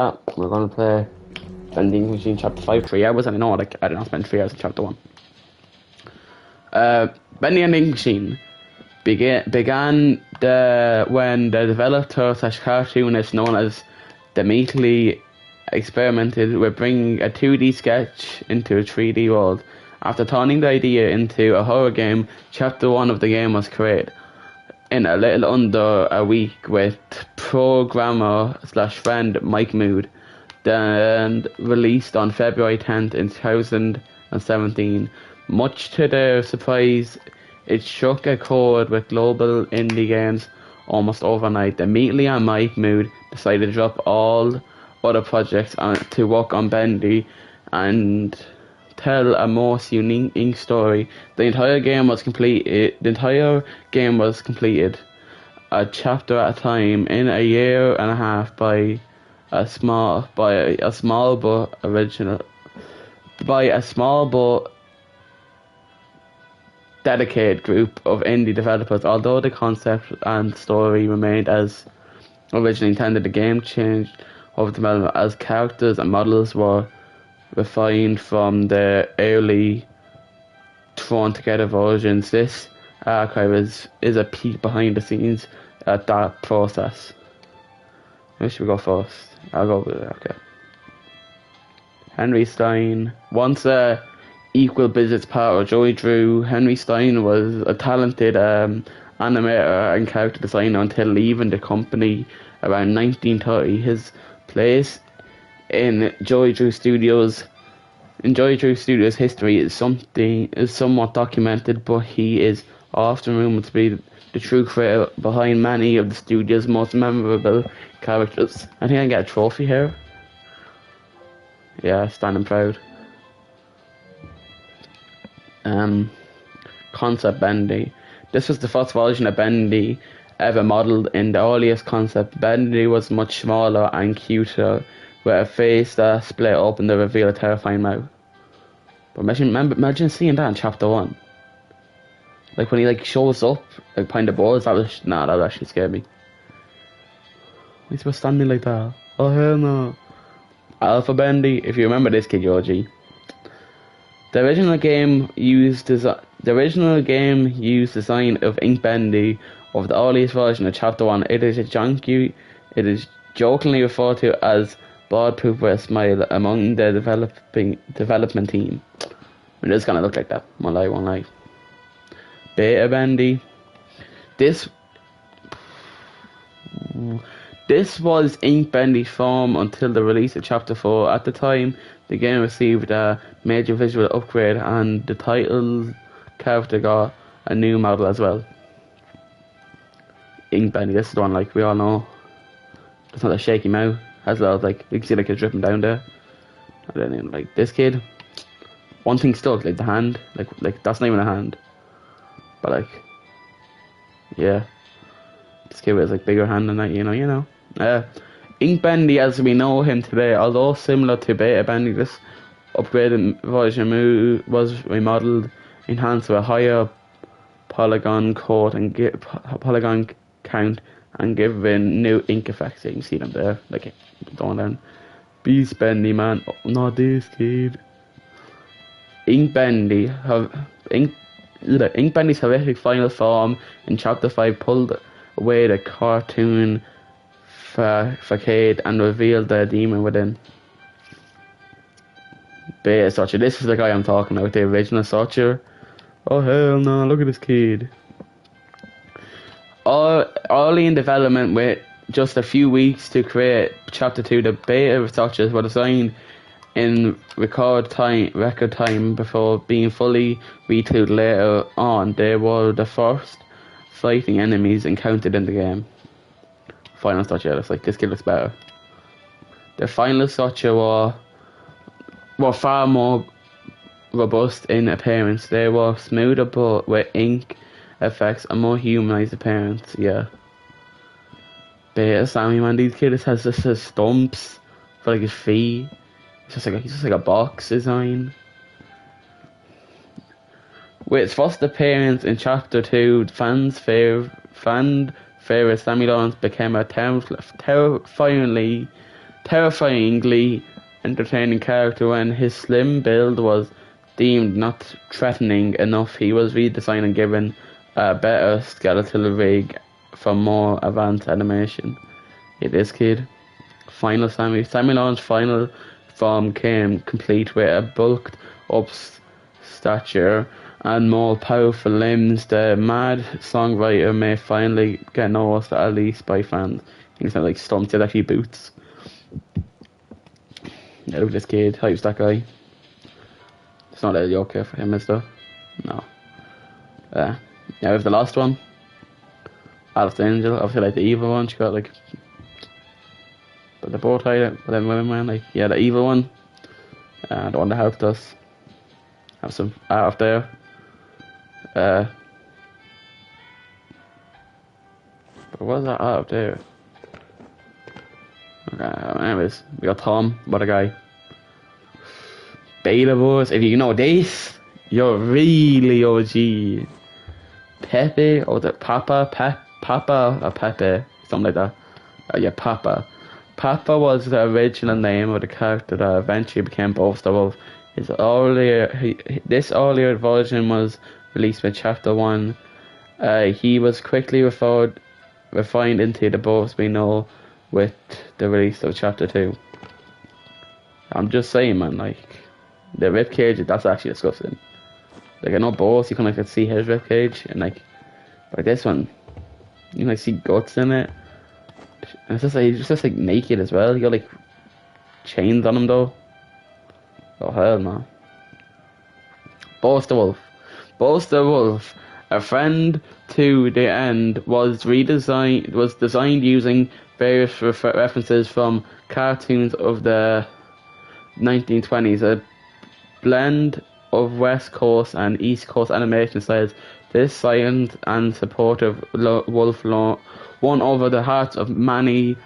We're gonna play Vending Machine Chapter 5, 3 hours, and I know like I did not spend 3 hours in Chapter 1. Vending Machine began when the developer slash cartoonist known as Demetri experimented with bringing a 2D sketch into a 3D world. After turning the idea into a horror game, Chapter 1 of the game was created in a little under a week with programmer slash friend Mike Mood, then released on February 10th in 2017. Much to their surprise, it struck a chord with global indie games almost overnight. Immediately on Mike Mood decided to drop all other projects to work on Bendy and tell a most unique story. The entire game was completed, a chapter at a time, in a year and a half by a small but dedicated group of indie developers. Although the concept and story remained as originally intended, the game changed over development as characters and models were refined from the early thrown together versions. This archive is a peek behind the scenes at that process. Who should we go first? I'll go with it, okay. Henry Stein. Once a equal business partner, Joey Drew, Henry Stein was a talented animator and character designer until leaving the company around 1930. His place in Joey Drew Studios' history is somewhat documented, but he is often rumored to be the true creator behind many of the studio's most memorable characters. I think I get a trophy here. Yeah, standing proud. Concept Bendy. This was the first version of Bendy ever modelled. In the earliest concept, Bendy was much smaller and cuter, with a face that split open to reveal a terrifying mouth. But imagine seeing that in Chapter 1. Like when he shows up behind the boards, that would actually scare me. Why is he standing like that? Oh hell no. Alpha Bendy, if you remember this kid, Georgie. The original game used design of Ink Bendy of the earliest version of Chapter 1. It is jokingly referred to as Bored Poop with a Smile among the development team. It does kind of look like that. Won't lie. Beta Bendy. This was Ink Bendy's form until the release of Chapter 4. At the time, the game received a major visual upgrade, and the title character got a new model as well. Ink Bendy, this is the one we all know. It's not a shaky mouth. Has a lot of you can see it's dripping down there. And then this kid, one thing stuck, the hand, that's not even a hand. But yeah, this kid has bigger hand than that, you know. Ink Bendy as we know him today, although similar to Beta Bendy, this upgraded version was remodeled, enhanced with a higher polygon count and given new ink effects. You can see them there, going down. Beast Bendy, man. Oh, not this kid. Ink Bendy's horrific final form in Chapter 5 pulled away the cartoon facade and revealed the demon within. Beta Searcher. This is the guy I'm talking about, the original Searcher. Oh hell no, look at this kid. Early in development, with just a few weeks to create Chapter 2, the beta researchers were designed in record time before being fully retooled later on. They were the first fighting enemies encountered in the game. Final Searcher, it's this kid looks better. The Final Searcher were far more robust in appearance. They were smoother but with ink effects and more humanized appearance. Yeah. Beta Sammy, man, these kids has just his stumps for his feet. He's just like a box design. With its first appearance in Chapter 2, fans' favourite Sammy Lawrence became a terrifyingly terrifyingly entertaining character. When his slim build was deemed not threatening enough, he was redesigned and given a better skeletal rig for more advanced animation. This kid. Sammy Lawrence's final form came complete with a bulked up stature and more powerful limbs. The mad songwriter may finally get noticed, at least by fans. Things like stunts, it's actually boots. Yeah, look at this kid. Hype's that guy. It's not a yoke for him, is there? No. Yeah, we have the last one. Alice the Angel, obviously like the evil one. She got like the bow tie, whatever man, like yeah, the evil one. The one that helped us. Have some art up there. But what's that art up there? Okay, anyways, we got Tom, what a guy. Beta Boys, if you know this, you're really OG. Pepe, or the Papa, or Pepe, something like that. Yeah, Papa. Papa was the original name of the character that eventually became Boaster Wolf. This earlier version was released with Chapter 1. He was quickly refined into the boss we know with the release of Chapter 2. I'm just saying, man, like, the ribcage, that's actually disgusting. Like, I know boss, you can like see his ribcage, and like, but this one, you can like see guts in it. And it's just like naked as well. You got like chains on him though. Oh hell no. Boaster Wolf, a friend to the end, was designed using various references from cartoons of the 1920s, a blend of West Coast and East Coast animation styles. This silent and supportive wolf won over the hearts of many,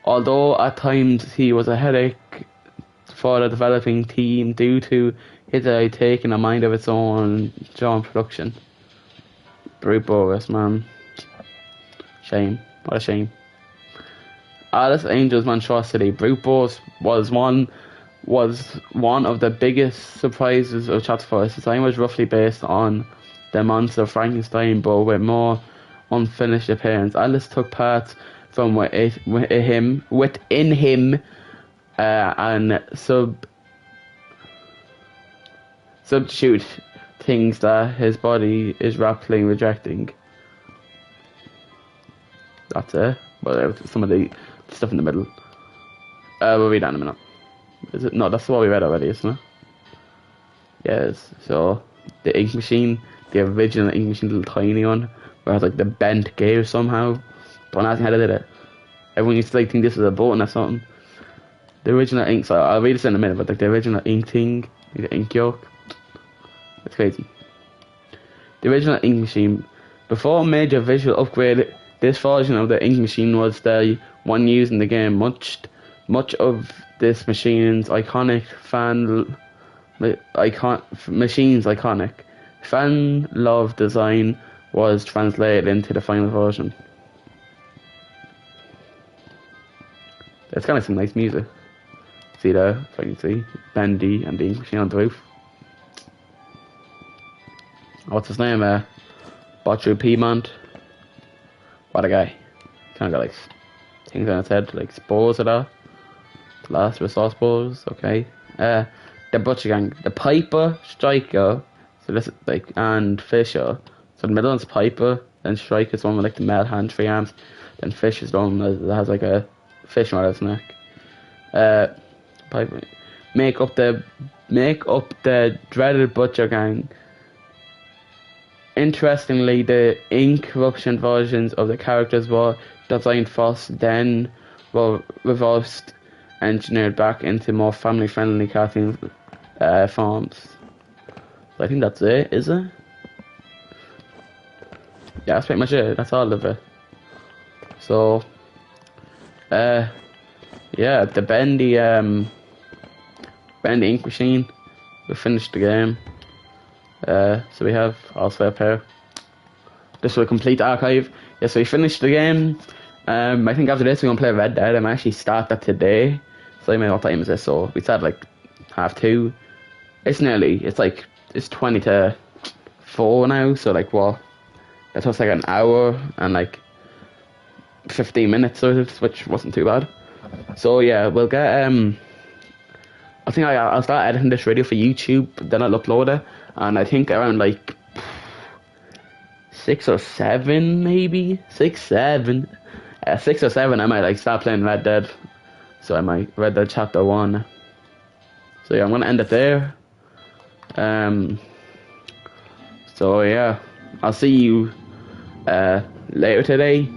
although at times he was a headache for the developing team due to his taking a mind of its own during production. Brute Boris, man. Shame. What a shame. Alice Angel's monstrosity. Brute Boris was one of the biggest surprises of Chapter 4. Its design was roughly based on the monster Frankenstein, but with more unfinished appearance. Alice took parts from within him and substitute things that his body is rapidly rejecting. That's it. Well, some of the stuff in the middle. We'll read that in a minute. Is it? No, that's what we read already, isn't it? Yes. So the ink machine, the original ink machine, the little tiny one, where it has like the bent gear somehow. Don't ask me how they did it. Everyone used to like think this was a button or something. The original ink, so I'll read this in a minute, but like the original ink thing, the ink yolk, it's crazy. The original ink machine, before a major visual upgrade, this version of the ink machine was the one used in the game. Much of this machine's iconic fan love design was translated into the final version. It's kind of some nice music. See there, if I can see, Bendy and the ink machine on the roof. What's his name? Botcher Piedmont. What a guy. Kind of got like things on his head, like spores or that. The last resource spores, okay. The Butcher Gang. The Piper, Striker, so this is like, and Fisher. So the middle one's Piper, then Striker's the one with like the metal hand, 3 arms. Then Fisher's the one that has like a fish around his neck. Piper. Make up the dreaded Butcher Gang. Interestingly, the ink corruption versions of the characters were designed first, then were reversed, engineered back into more family-friendly cartoon forms. So I think that's it, is it? Yeah, that's pretty much it. That's all of it. So, yeah, the Bendy ink machine. We finished the game. So we have also up here. This is a complete archive. Yeah, so we finished the game. I think after this we're gonna play Red Dead. I'm actually start that today. So I mean, what time is this? So we started like 2:30. It's 20 to 4 now. So like what? That took like an hour and like 15 minutes, which wasn't too bad. So yeah, we'll get I think I'll start editing this video for YouTube, then I'll upload it, and I think around like 6 or 7, maybe 6, 7, 6 or 7, I might like start playing Red Dead. So I might Red Dead Chapter 1. So yeah, I'm gonna end it there. So yeah, I'll see you later today.